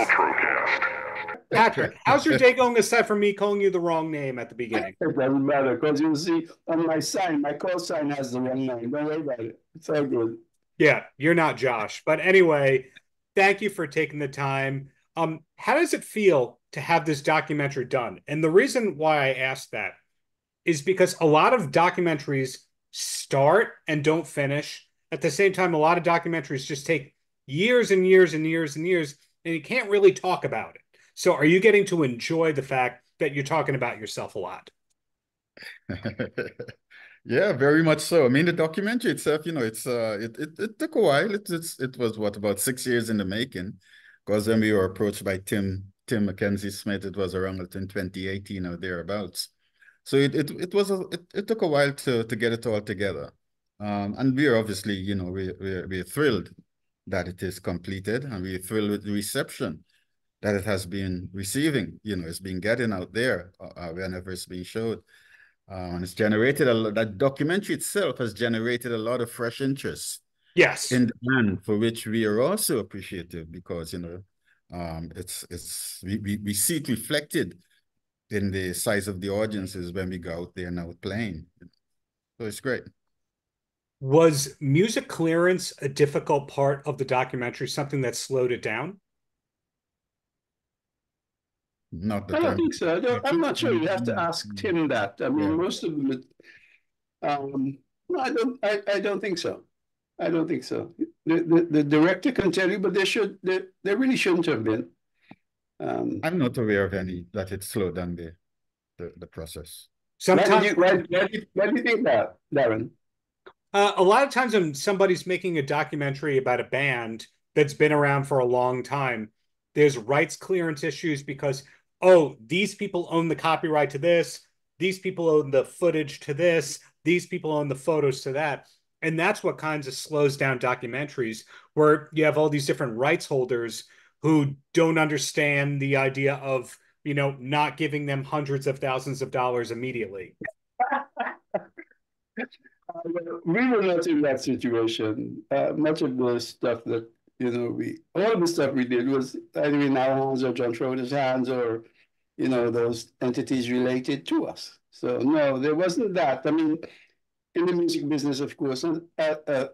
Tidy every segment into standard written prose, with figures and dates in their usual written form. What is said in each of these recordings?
Paltrocast. Patrick, how's your day going aside from me calling you the wrong name at the beginning? It doesn't matter because you see on my sign, my call sign has the wrong name. Don't worry about it. It's all good. Yeah, you're not Josh. But anyway, thank you for taking the time. How does it feel to have this documentary done? And the reason why I asked that is because a lot of documentaries start and don't finish. At the same time, a lot of documentaries just take years and years and years and years, and you can't really talk about it. So are you getting to enjoy the fact that you're talking about yourself a lot? Yeah, very much so. I mean, the documentary itself, it took a while. It was what, about 6 years in the making, because when we were approached by Tim Mackenzie Smith, it was around in 2018 or thereabouts. So it took a while to get it all together. And we're obviously, we're thrilled that it is completed, and we're thrilled with the reception that it has been receiving. It's been getting out there whenever it's being showed. And it's generated that documentary itself has generated a lot of fresh interest. Yes. In the band, for which we are also appreciative, because, we see it reflected in the size of the audiences when we go out there now playing. So it's great. Was music clearance a difficult part of the documentary, something that slowed it down? I don't think so. I'm not sure. You have to ask Tim that. I mean, most of them. No, I don't think so. I don't think so. The director can tell you, but they really shouldn't have been. I'm not aware of any that it slowed down the process. Sometimes, why do you think that, Darren? A lot of times when somebody's making a documentary about a band that's been around for a long time, there's rights clearance issues because, oh, these people own the copyright to this, these people own the footage to this, these people own the photos to that. And that's what kind of slows down documentaries, where you have all these different rights holders who don't understand the idea of, not giving them hundreds of thousands of dollars immediately. We were not in that situation. Much of the stuff that, all of the stuff we did was either in our hands or John Schroeder's hands or, those entities related to us. So no, there wasn't that. I mean, in the music business, of course, and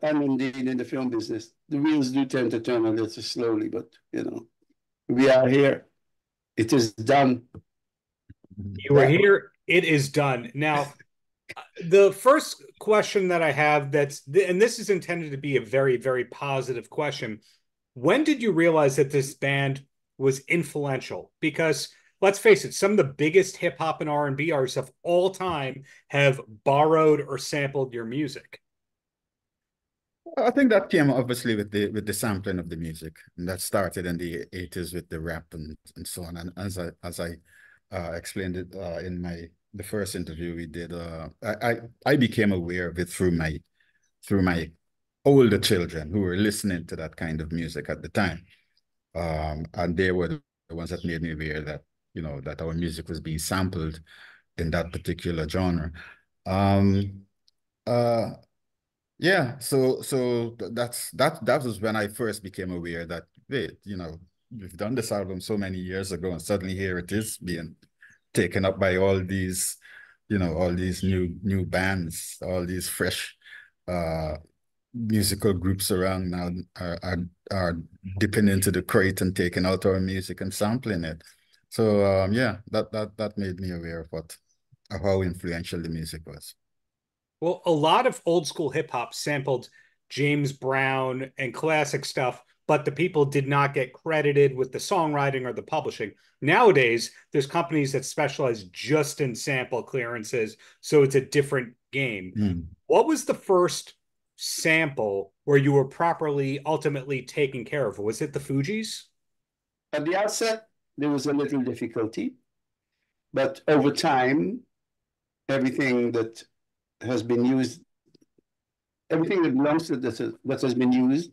indeed in the film business, the wheels do tend to turn a little slowly, but, we are here. It is done. You are here. It is done. Now, the first question that I have and this is intended to be a very, very positive question. When did you realize that this band was influential? Because let's face it, some of the biggest hip hop and R&B artists of all time have borrowed or sampled your music. I think that came obviously with the sampling of the music, and that started in the 80s with the rap and so on. And as I explained it in the first interview we did, I became aware of it through my older children who were listening to that kind of music at the time, and they were the ones that made me aware that that our music was being sampled in that particular genre. Yeah, so that was when I first became aware that, wait, we've done this album so many years ago, and suddenly here it is being taken up by all these new bands, all these fresh musical groups around now are dipping into the crate and taking out our music and sampling it. So yeah, that made me aware of how influential the music was. Well, a lot of old school hip hop sampled James Brown and classic stuff, but the people did not get credited with the songwriting or the publishing. Nowadays, there's companies that specialize just in sample clearances, so it's a different game. What was the first sample where you were properly, ultimately taken care of? Was it the Fugees? At the outset, there was a little difficulty, but over time, everything that has been used, everything that belongs to this that has been used,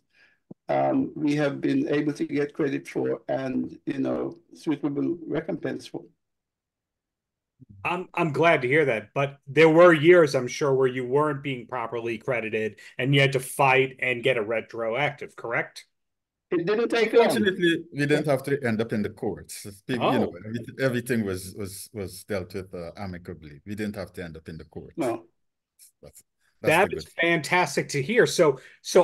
we have been able to get credit for and suitable recompense for. I'm glad to hear that, but there were years, I'm sure, where you weren't being properly credited and you had to fight and get a retroactive, correct? It didn't take long. Fortunately, we didn't have to end up in the courts. You know, Oh, everything was dealt with amicably. We didn't have to end up in the courts. No. That's the that good is thing. fantastic to hear. So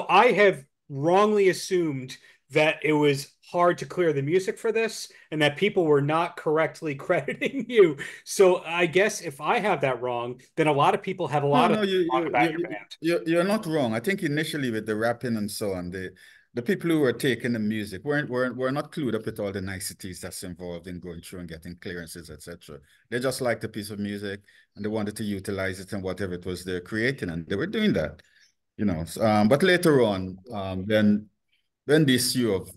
I have wrongly assumed that it was hard to clear the music for this and that people were not correctly crediting you. So I guess if I have that wrong, then a lot of people have a No, lot no, of wrong about your band. you're not wrong. I think initially with the rapping and so on, the people who were taking the music were not clued up with all the niceties that's involved in going through and getting clearances, etc. They just liked a piece of music and they wanted to utilize it in whatever it was they're creating, and they were doing that, you know. But later on, then the issue of,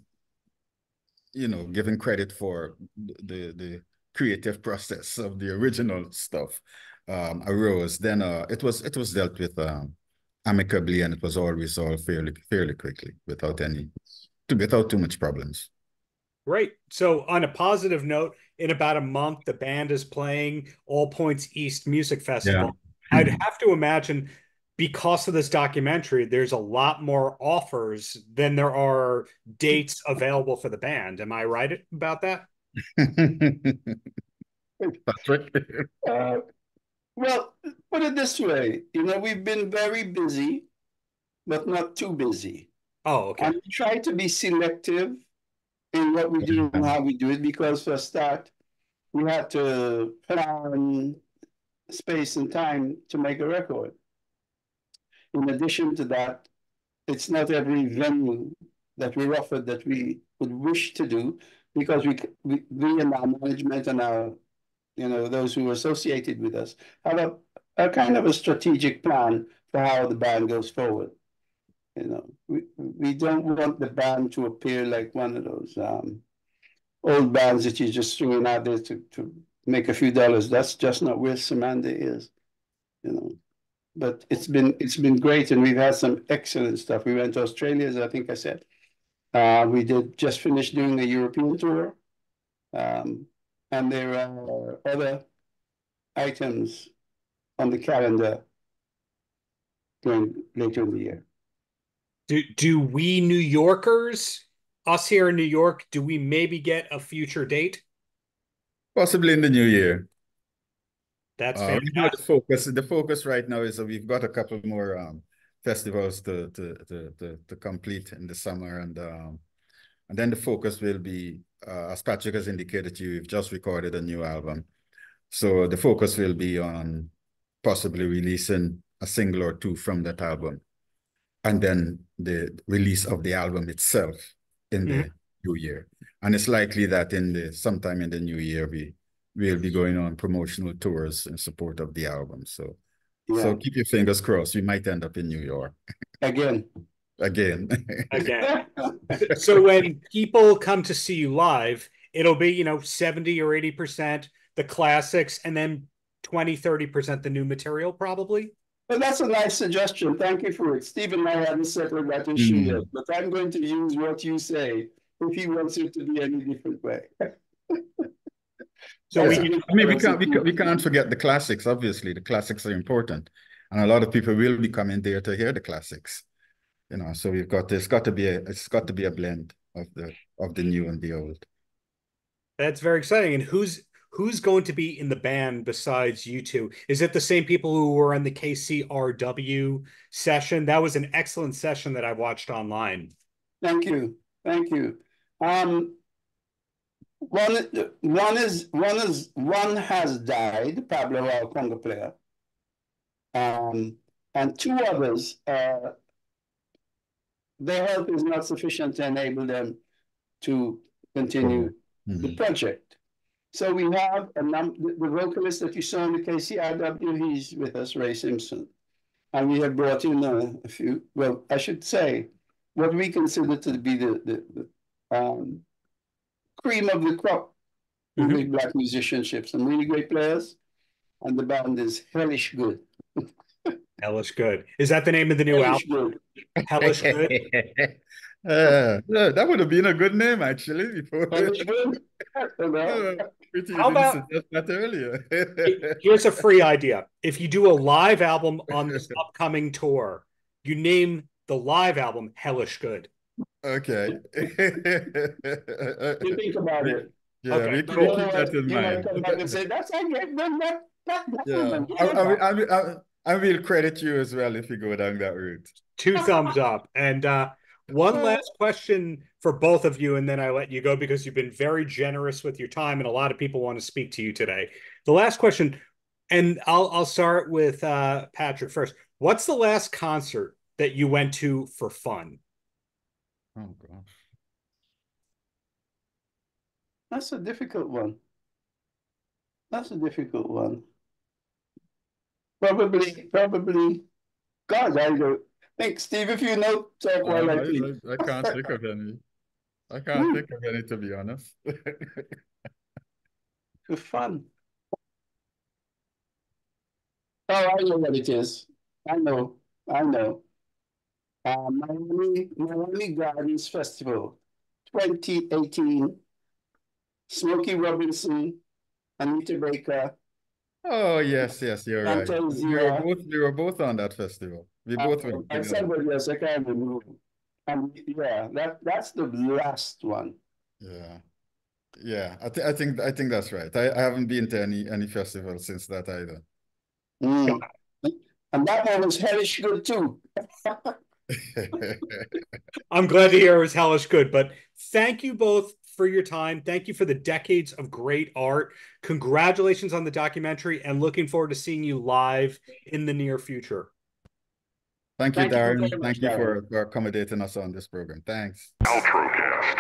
you know, giving credit for the creative process of the original stuff arose, then it was dealt with amicably, and it was all resolved fairly quickly without too much problems. Great. So on a positive note, in about a month, the band is playing All Points East Music Festival. Yeah. I'd have to imagine because of this documentary, there's a lot more offers than there are dates available for the band. Am I right about that? Patrick. Well, put it this way, you know, we've been very busy, but not too busy. Oh, okay. And we try to be selective in what we do and how we do it, because for a start, we had to plan space and time to make a record. In addition to that, it's not every venue that we're offered that we would wish to do, because we and our management and our, you know, those who are associated with us have a kind of a strategic plan for how the band goes forward. You know, we don't want the band to appear like one of those old bands that you're just throwing out there to make a few dollars. That's just not where Cymande is, you know. But it's been great, and we've had some excellent stuff. We went to Australia, as I think I said. We did just finish doing a European tour, and there are other items on the calendar going later in the year. Do we New Yorkers, us here in New York, do we maybe get a future date? Possibly in the new year. That's Right now, fantastic. the focus right now is we've got a couple more festivals to complete in the summer, and then the focus will be, as Patrick has indicated to you, we've just recorded a new album, so the focus will be on possibly releasing a single or two from that album, and then the release of the album itself in the new year. And it's likely that sometime in the new year we'll be going on promotional tours in support of the album. So keep your fingers crossed. We might end up in New York. Again. So when people come to see you live, it'll be, you know, 70 or 80% the classics, and then 20, 30% the new material, probably. Well, that's a nice suggestion. Thank you for it. Steve and I hadn't settled that issue yet, but I'm going to use what you say if he wants it to be any different way. So we can't forget the classics. Obviously, the classics are important, and a lot of people will be coming there to hear the classics. You know, so it's got to be a blend of the new and the old. That's very exciting. And who's going to be in the band besides you two? Is it the same people who were on the KCRW session? That was an excellent session that I watched online. Thank you. One has died, Pablo, our conga player, and two others. Their health is not sufficient to enable them to continue the project. So we have the vocalist that you saw in the KCRW. He's with us, Ray Simpson, and we have brought in a few. Well, I should say what we consider to be the cream of the crop with black musicianship. Some really great players, and the band is hellish good. Hellish Good. Is that the name of the new album? Hellish Good. That would have been a good name, actually. Hellish Good. How about that earlier? Here's a free idea. If you do a live album on this upcoming tour, you name the live album Hellish Good. Okay. You think about it. Yeah, Okay, we cool. keep that in You might mind. come back and say, that's how you get that Yeah, woman. Yeah. I will credit you as well if you go down that route. 2 thumbs up. And one last question for both of you, and then I let you go because you've been very generous with your time, and a lot of people want to speak to you today. The last question, and I'll start with Patrick first. What's the last concert that you went to for fun? Oh gosh. That's a difficult one. That's a difficult one. Probably. God, I don't think, Steve, if you know, talk while I think. I can't think of any. I can't think of any, to be honest. For fun. Oh, I know what it is. I know. Miami Gardens Festival, 2018. Smokey Robinson, Anita Baker, Oh yes, you're right. Fantasia. We were both on that festival. We both went And together. somebody else, I can't remember. And yeah, that's the last one. Yeah. Yeah, I think that's right. I haven't been to any festival since that either. Mm. And that one was hellish good too. I'm glad to hear it was hellish good, but thank you both for your time. Thank you for the decades of great art. Congratulations on the documentary, and looking forward to seeing you live in the near future. Thank you, Thank you Darren. very much, Thank you Darren. for accommodating us on this program. Thanks. Paltrocast.